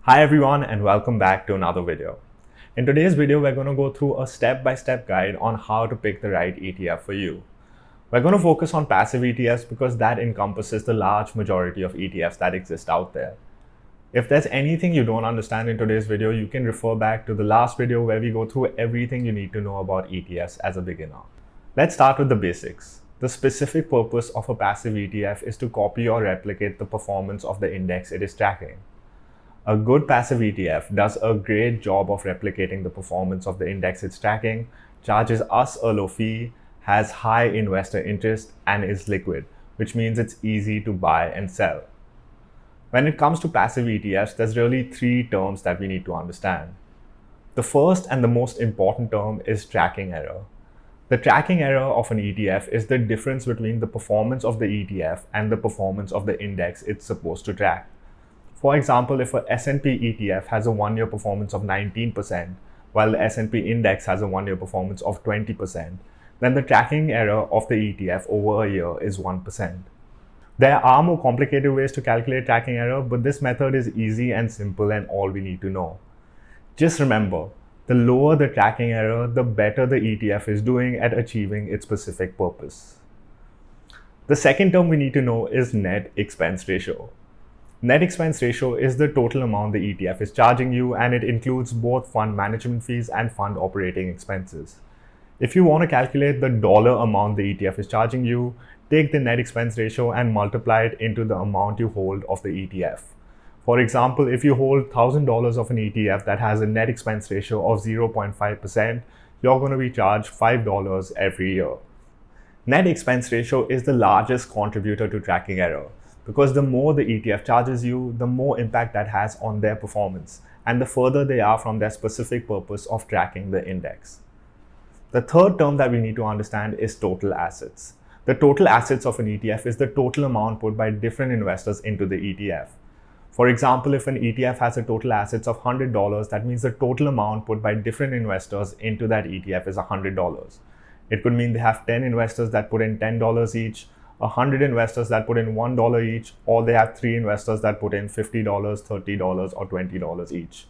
Hi everyone and welcome back to another video. In today's video, we're going to go through a step-by-step guide on how to pick the right ETF for you. We're going to focus on passive ETFs because that encompasses the large majority of ETFs that exist out there. If there's anything you don't understand in today's video, you can refer back to the last video where we go through everything you need to know about ETFs as a beginner. Let's start with the basics. The specific purpose of a passive ETF is to copy or replicate the performance of the index it is tracking. A good passive ETF does a great job of replicating the performance of the index it's tracking, charges us a low fee, has high investor interest, and is liquid, which means it's easy to buy and sell. When it comes to passive ETFs, there's really three terms that we need to understand. The first and the most important term is tracking error. The tracking error of an ETF is the difference between the performance of the ETF and the performance of the index it's supposed to track. For example, if a S&P ETF has a one-year performance of 19%, while the S&P index has a one-year performance of 20%, then the tracking error of the ETF over a year is 1%. There are more complicated ways to calculate tracking error, but this method is easy and simple and all we need to know. Just remember, the lower the tracking error, the better the ETF is doing at achieving its specific purpose. The second term we need to know is net expense ratio. Net expense ratio is the total amount the ETF is charging you, and it includes both fund management fees and fund operating expenses. If you want to calculate the dollar amount the ETF is charging you, take the net expense ratio and multiply it into the amount you hold of the ETF. For example, if you hold $1,000 of an ETF that has a net expense ratio of 0.5%, you're going to be charged $5 every year. Net expense ratio is the largest contributor to tracking error, because the more the ETF charges you, the more impact that has on their performance, and the further they are from their specific purpose of tracking the index. The third term that we need to understand is total assets. The total assets of an ETF is the total amount put by different investors into the ETF. For example, if an ETF has a total assets of $100, that means the total amount put by different investors into that ETF is $100. It could mean they have 10 investors that put in $10 each, 100 investors that put in $1 each, or they have 3 investors that put in $50, $30, or $20 each.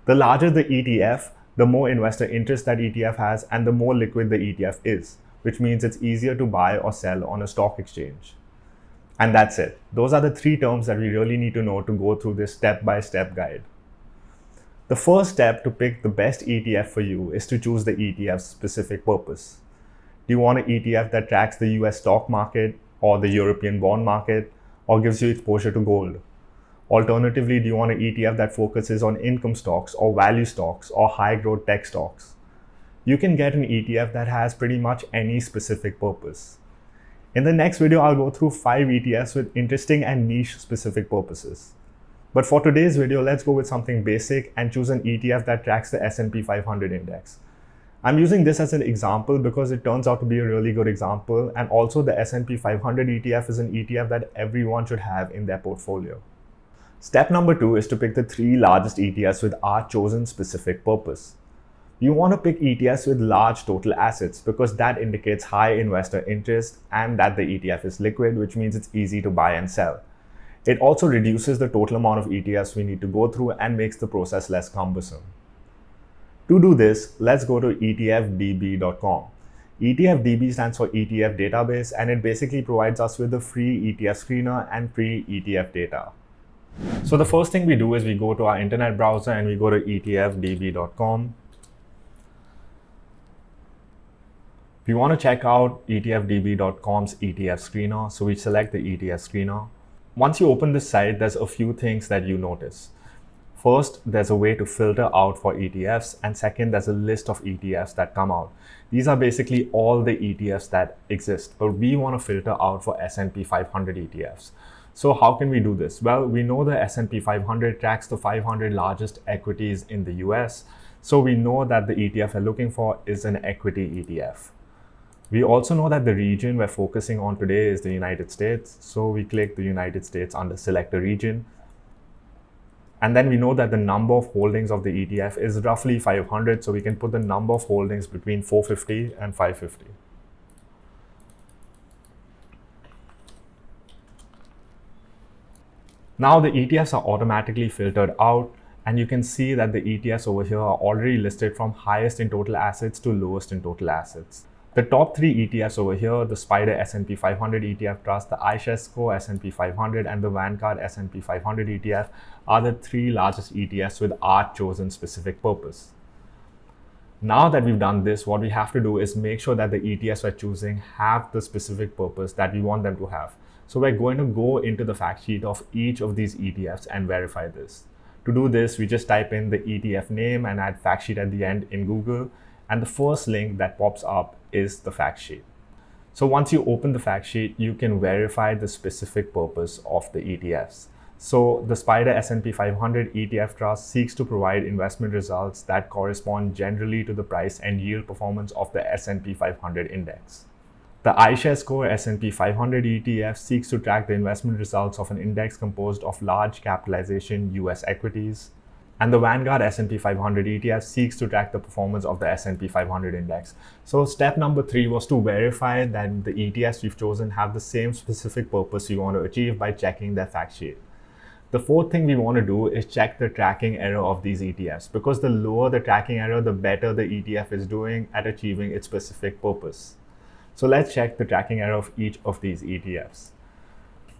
The larger the ETF, the more investor interest that ETF has, and the more liquid the ETF is, which means it's easier to buy or sell on a stock exchange. And that's it. Those are the three terms that we really need to know to go through this step-by-step guide. The first step to pick the best ETF for you is to choose the ETF's specific purpose. Do you want an ETF that tracks the US stock market or the European bond market, or gives you exposure to gold? Alternatively, do you want an ETF that focuses on income stocks or value stocks or high growth tech stocks? You can get an ETF that has pretty much any specific purpose. In the next video, I'll go through 5 ETFs with interesting and niche specific purposes. But for today's video, let's go with something basic and choose an ETF that tracks the S&P 500 index. I'm using this as an example because it turns out to be a really good example, and also the S&P 500 ETF is an ETF that everyone should have in their portfolio. Step number 2 is to pick the 3 largest ETFs with our chosen specific purpose. You want to pick ETFs with large total assets because that indicates high investor interest and that the ETF is liquid, which means it's easy to buy and sell. It also reduces the total amount of ETFs we need to go through and makes the process less cumbersome. To do this, let's go to etfdb.com. ETFDB stands for ETF database, and it basically provides us with a free ETF screener and free ETF data. So the first thing we do is we go to our internet browser and we go to etfdb.com. We want to check out etfdb.com's ETF screener, so we select the ETF screener. Once you open this site, there's a few things that you notice. First, there's a way to filter out for ETFs, and second, there's a list of ETFs that come out. These are basically all the ETFs that exist, but we want to filter out for S&P 500 ETFs. So how can we do this? Well, we know the S&P 500 tracks the 500 largest equities in the US, so we know that the ETF we're looking for is an equity ETF. We also know that the region we're focusing on today is the United States, so we click the United States under Select a Region. And then we know that the number of holdings of the ETF is roughly 500, so we can put the number of holdings between 450 and 550. Now the ETFs are automatically filtered out, And you can see that the ETFs over here are already listed from highest in total assets to lowest in total assets. The top three ETFs over here, the Spider S&P 500 ETF Trust, the iShares Core S&P 500, and the Vanguard S&P 500 ETF are the three largest ETFs with our chosen specific purpose. Now that we've done this, what we have to do is make sure that the ETFs we're choosing have the specific purpose that we want them to have. So we're going to go into the fact sheet of each of these ETFs and verify this. To do this, we just type in the ETF name and add fact sheet at the end in Google. And the first link that pops up is the fact sheet. So once you open the fact sheet, you can verify the specific purpose of the ETFs. So the Spider S&P 500 ETF Trust seeks to provide investment results that correspond generally to the price and yield performance of the S&P 500 index. The iShares Core S&P 500 ETF seeks to track the investment results of an index composed of large capitalization US equities. And the Vanguard S&P 500 ETF seeks to track the performance of the S&P 500 index. So step number 3 was to verify that the ETFs we've chosen have the same specific purpose we want to achieve by checking their fact sheet. The fourth thing we want to do is check the tracking error of these ETFs, because the lower the tracking error, the better the ETF is doing at achieving its specific purpose. So let's check the tracking error of each of these ETFs.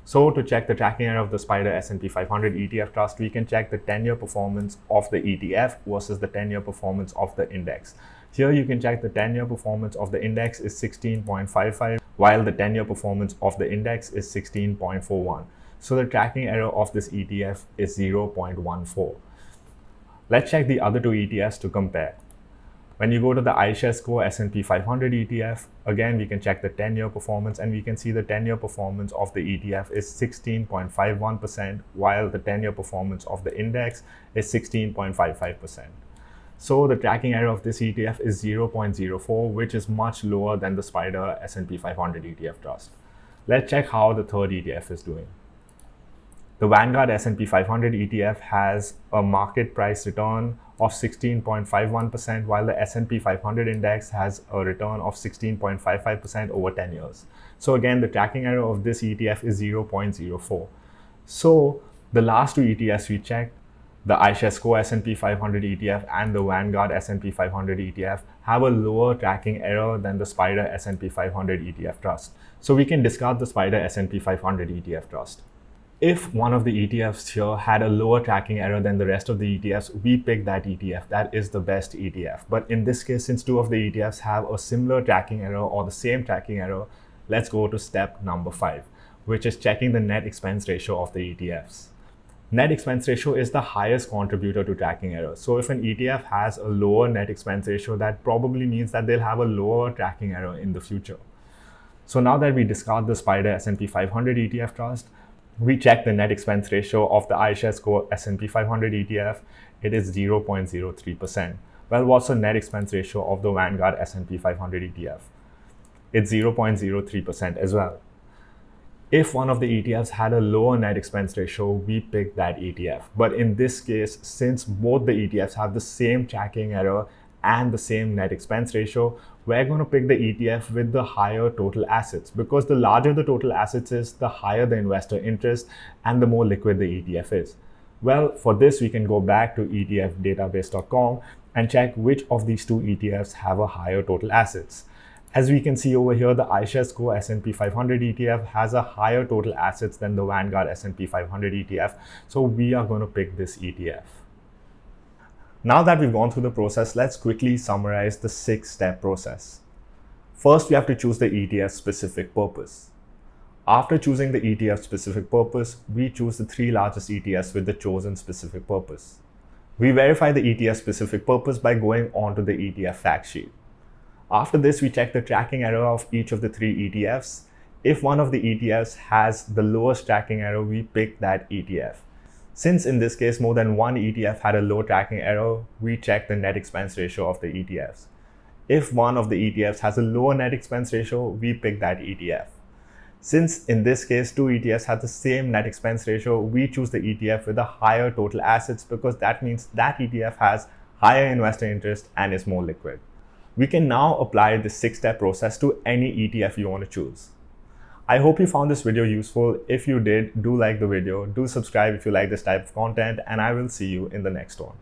So to check the tracking error of the Spider S&P 500 ETF Trust, we can check the 10-year performance of the ETF versus the 10-year performance of the index. Here you can check the 10-year performance of the index is 16.55, while the 10-year performance of the index is 16.41. So the tracking error of this ETF is 0.14. Let's check the other two ETFs to compare. When you go to the iShares Core S&P 500 ETF, again we can check the 10-year performance, and we can see the 10-year performance of the ETF is 16.51%, while the 10-year performance of the index is 16.55%. So the tracking error of this ETF is 0.04, which is much lower than the Spider S&P 500 ETF Trust. Let's check how the third ETF is doing. The Vanguard S&P 500 ETF has a market price return of 16.51%, while the S&P 500 index has a return of 16.55% over 10 years. So again, the tracking error of this ETF is 0.04. So the last two ETFs we checked, the iShares Core S&P 500 ETF and the Vanguard S&P 500 ETF, have a lower tracking error than the Spider S&P 500 ETF Trust. So we can discard the Spider S&P 500 ETF Trust. If one of the ETFs here had a lower tracking error than the rest of the ETFs, we pick that ETF. That is the best ETF. But in this case, since two of the ETFs have a similar tracking error or the same tracking error, let's go to step number 5, which is checking the net expense ratio of the ETFs. Net expense ratio is the highest contributor to tracking error. So if an ETF has a lower net expense ratio, that probably means that they'll have a lower tracking error in the future. So now that we discard the Spider S&P 500 ETF Trust, we check the net expense ratio of the iShares Core S&P 500 ETF. It is 0.03%. Well, what's the net expense ratio of the Vanguard S&P 500 ETF? It's 0.03% as well. If one of the ETFs had a lower net expense ratio, we pick that ETF. But in this case, since both the ETFs have the same tracking error and the same net expense ratio, we're going to pick the ETF with the higher total assets, because the larger the total assets is, the higher the investor interest and the more liquid the ETF is. Well, for this, we can go back to etfdatabase.com and check which of these two ETFs have a higher total assets. As we can see over here, the iShares Core S&P 500 ETF has a higher total assets than the Vanguard S&P 500 ETF. So we are going to pick this ETF. Now that we've gone through the process, let's quickly summarize the 6-step process. First, we have to choose the ETF specific purpose. After choosing the ETF specific purpose, we choose the 3 largest ETFs with the chosen specific purpose. We verify the ETF specific purpose by going onto the ETF fact sheet. After this, we check the tracking error of each of the 3 ETFs. If one of the ETFs has the lowest tracking error, we pick that ETF. Since in this case, more than one ETF had a low tracking error, we check the net expense ratio of the ETFs. If one of the ETFs has a lower net expense ratio, we pick that ETF. Since in this case, 2 ETFs have the same net expense ratio, we choose the ETF with a higher total assets, because that means that ETF has higher investor interest and is more liquid. We can now apply the 6-step process to any ETF you want to choose. I hope you found this video useful. If you did, do like the video, do subscribe if you like this type of content, and I will see you in the next one.